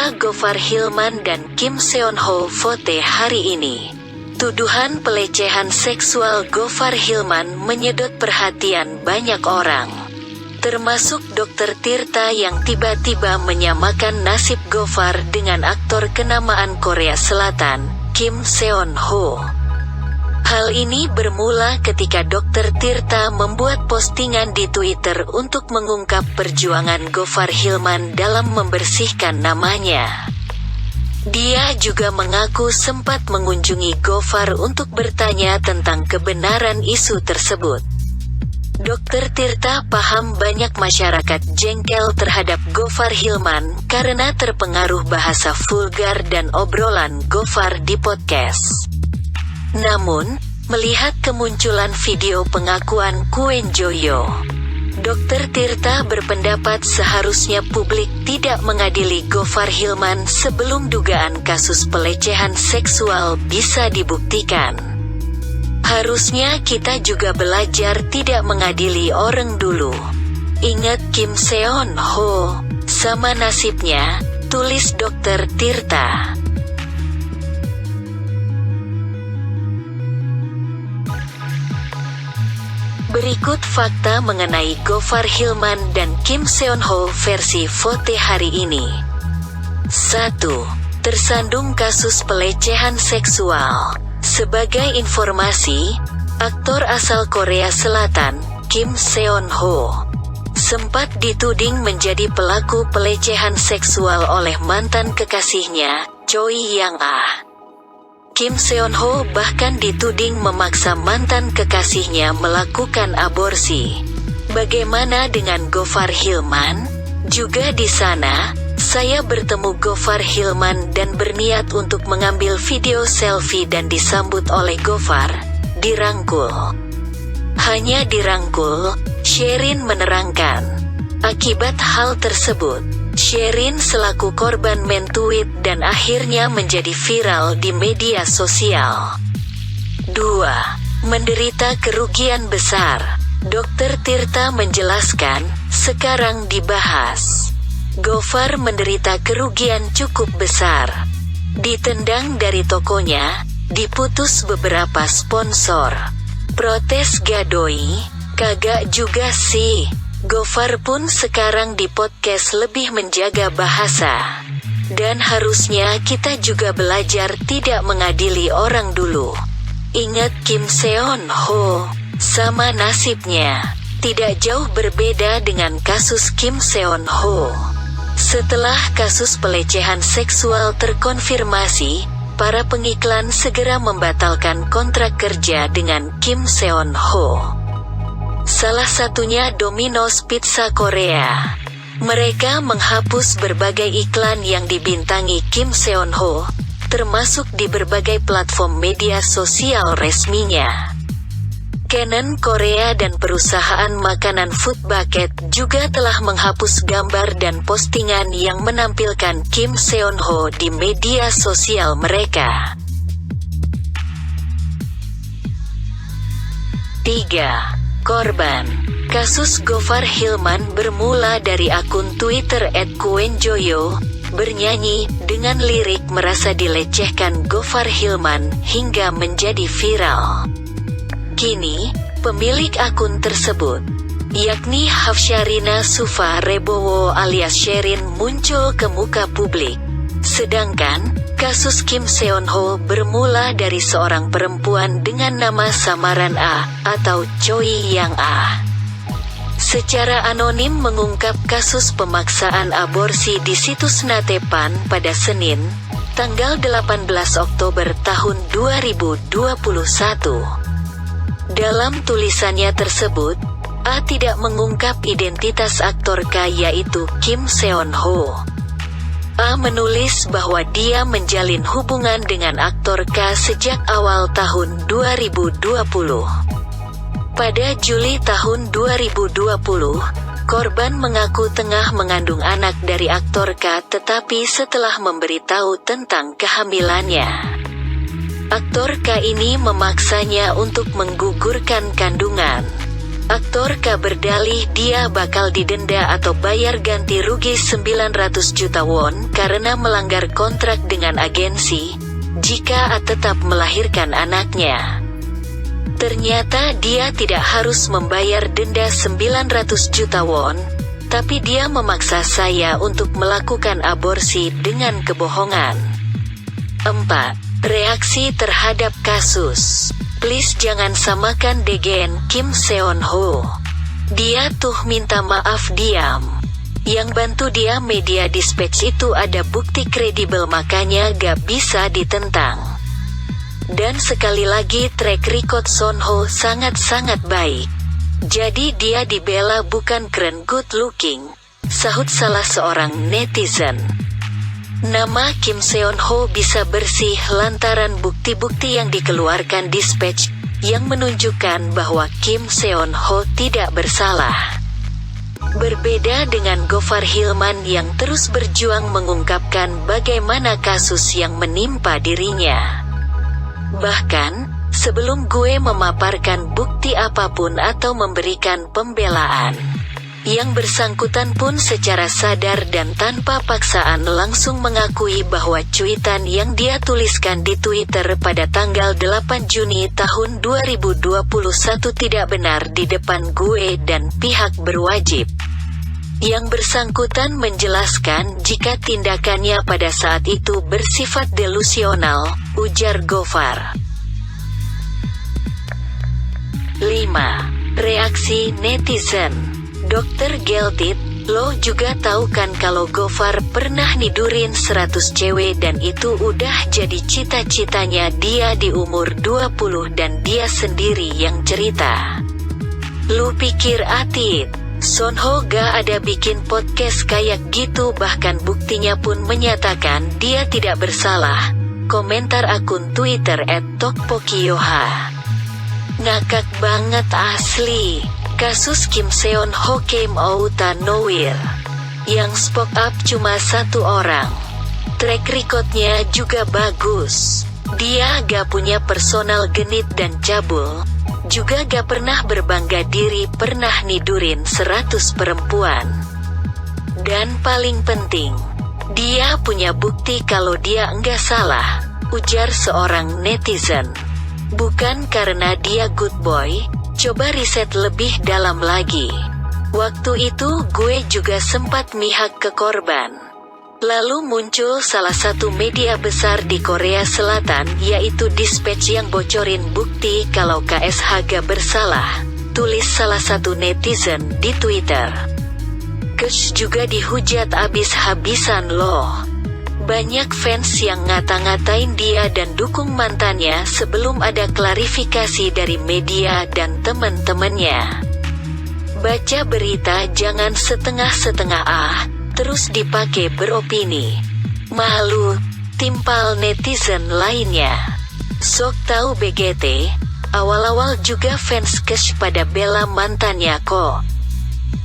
Tirta Gofar Hilman dan Kim Seon Ho vote hari ini. Tuduhan pelecehan seksual Gofar Hilman menyedot perhatian banyak orang, termasuk Dr. Tirta yang tiba-tiba menyamakan nasib Gofar dengan aktor kenamaan Korea Selatan, Kim Seon Ho. Hal ini bermula ketika Dr. Tirta membuat postingan di Twitter untuk mengungkap perjuangan Gofar Hilman dalam membersihkan namanya. Dia juga mengaku sempat mengunjungi Gofar untuk bertanya tentang kebenaran isu tersebut. Dr. Tirta paham banyak masyarakat jengkel terhadap Gofar Hilman karena terpengaruh bahasa vulgar dan obrolan Gofar di podcast. Namun, melihat kemunculan video pengakuan Kwon Jo-yo, Dr. Tirta berpendapat seharusnya publik tidak mengadili Gofar Hilman sebelum dugaan kasus pelecehan seksual bisa dibuktikan. Harusnya kita juga belajar tidak mengadili orang dulu. Ingat Kim Seon Ho, sama nasibnya, tulis Dr. Tirta. Berikut fakta mengenai Gofar Hilman dan Kim Seon Ho versi vote hari ini. 1. Tersandung kasus pelecehan seksual. Sebagai informasi, aktor asal Korea Selatan, Kim Seon Ho, sempat dituding menjadi pelaku pelecehan seksual oleh mantan kekasihnya, Choi Yang-ah. Kim Seon Ho bahkan dituding memaksa mantan kekasihnya melakukan aborsi. Bagaimana dengan Gofar Hilman? Juga di sana, saya bertemu Gofar Hilman dan berniat untuk mengambil video selfie dan disambut oleh Gofar, dirangkul. Hanya dirangkul, Sherin menerangkan. Akibat hal tersebut, Sherin selaku korban mentweet dan akhirnya menjadi viral di media sosial. 2. Menderita kerugian besar. Dr. Tirta menjelaskan, sekarang dibahas. Gofar menderita kerugian cukup besar. Ditendang dari tokonya, diputus beberapa sponsor. Protes gadoi, kagak juga sih. Gofar pun sekarang di podcast lebih menjaga bahasa. Dan harusnya kita juga belajar tidak mengadili orang dulu. Ingat Kim Seon Ho, sama nasibnya. Tidak jauh berbeda dengan kasus Kim Seon Ho. Setelah kasus pelecehan seksual terkonfirmasi, para pengiklan segera membatalkan kontrak kerja dengan Kim Seon Ho. Salah satunya Domino's Pizza Korea. Mereka menghapus berbagai iklan yang dibintangi Kim Seon Ho, termasuk di berbagai platform media sosial resminya. Canon Korea dan perusahaan makanan Food Bucket juga telah menghapus gambar dan postingan yang menampilkan Kim Seon Ho di media sosial mereka. 3. Korban. Kasus Gofar Hilman bermula dari akun Twitter @Kwon Jo-yo, bernyanyi dengan lirik merasa dilecehkan Gofar Hilman hingga menjadi viral. Kini, pemilik akun tersebut, yakni Hafsyarina Sufa Rebowo alias Sherin, muncul ke muka publik. Sedangkan, kasus Kim Seon Ho bermula dari seorang perempuan dengan nama samaran A, atau Choi Yang-ah. Secara anonim mengungkap kasus pemaksaan aborsi di situs Natepan pada Senin, tanggal 18 Oktober tahun 2021. Dalam tulisannya tersebut, A tidak mengungkap identitas aktor K yaitu Kim Seon Ho. A menulis bahwa dia menjalin hubungan dengan aktor K sejak awal tahun 2020. Pada Juli tahun 2020, korban mengaku tengah mengandung anak dari aktor K tetapi setelah memberitahu tentang kehamilannya, aktor K ini memaksanya untuk menggugurkan kandungan. Aktor K berdalih dia bakal didenda atau bayar ganti rugi 900 juta won karena melanggar kontrak dengan agensi, jika A tetap melahirkan anaknya. Ternyata dia tidak harus membayar denda 900 juta won, tapi dia memaksa saya untuk melakukan aborsi dengan kebohongan. 4. Reaksi terhadap kasus. Please jangan samakan Degen Kim Seon Ho. Dia tuh minta maaf diam. Yang bantu dia media dispatch itu ada bukti kredibel, makanya gak bisa ditentang. Dan sekali lagi track record Son Ho sangat-sangat baik. Jadi dia dibela bukan keren good looking, sahut salah seorang netizen. Nama Kim Seon Ho bisa bersih lantaran bukti-bukti yang dikeluarkan dispatch yang menunjukkan bahwa Kim Seon Ho tidak bersalah. Berbeda dengan Gofar Hilman yang terus berjuang mengungkapkan bagaimana kasus yang menimpa dirinya. Bahkan, sebelum gue memaparkan bukti apapun atau memberikan pembelaan, yang bersangkutan pun secara sadar dan tanpa paksaan langsung mengakui bahwa cuitan yang dia tuliskan di Twitter pada tanggal 8 Juni tahun 2021 tidak benar di depan gue dan pihak berwajib. Yang bersangkutan menjelaskan jika tindakannya pada saat itu bersifat delusional, ujar Gofar. 5. Reaksi netizen. Dokter Geltit, lo juga tahu kan kalau Gofar pernah nidurin 100 cewek dan itu udah jadi cita-citanya dia di umur 20 dan dia sendiri yang cerita. Lu pikir Atit, Son Ho gak ada bikin podcast kayak gitu, bahkan buktinya pun menyatakan dia tidak bersalah. Komentar akun Twitter @tokpokyoha. Ngakak banget asli. Kasus Kim Seon Ho came out of nowhere. Yang spoke up cuma satu orang. Track recordnya juga bagus. Dia gak punya personal genit dan cabul. Juga gak pernah berbangga diri pernah nidurin 100 perempuan. Dan paling penting, dia punya bukti kalau dia enggak salah, ujar seorang netizen. Bukan karena dia good boy. Coba riset lebih dalam lagi. Waktu itu gue juga sempat mihak ke korban. Lalu muncul salah satu media besar di Korea Selatan yaitu Dispatch yang bocorin bukti kalau KSH gak bersalah, tulis salah satu netizen di Twitter. Kesh juga dihujat abis-habisan loh. Banyak fans yang ngata-ngatain dia dan dukung mantannya sebelum ada klarifikasi dari media dan teman-temannya. Baca berita jangan setengah-setengah terus dipakai beropini. Malu, timpal netizen lainnya. Sok tahu BGT, awal-awal juga fans Kesh pada bela mantannya kok.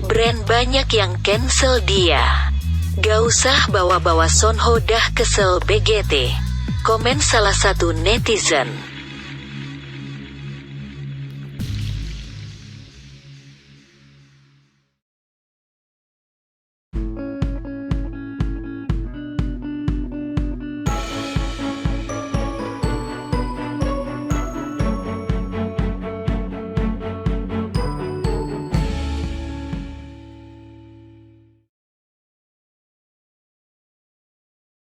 Brand banyak yang cancel dia. Gak usah bawa-bawa Son Ho dah kesel BGT, komen salah satu netizen.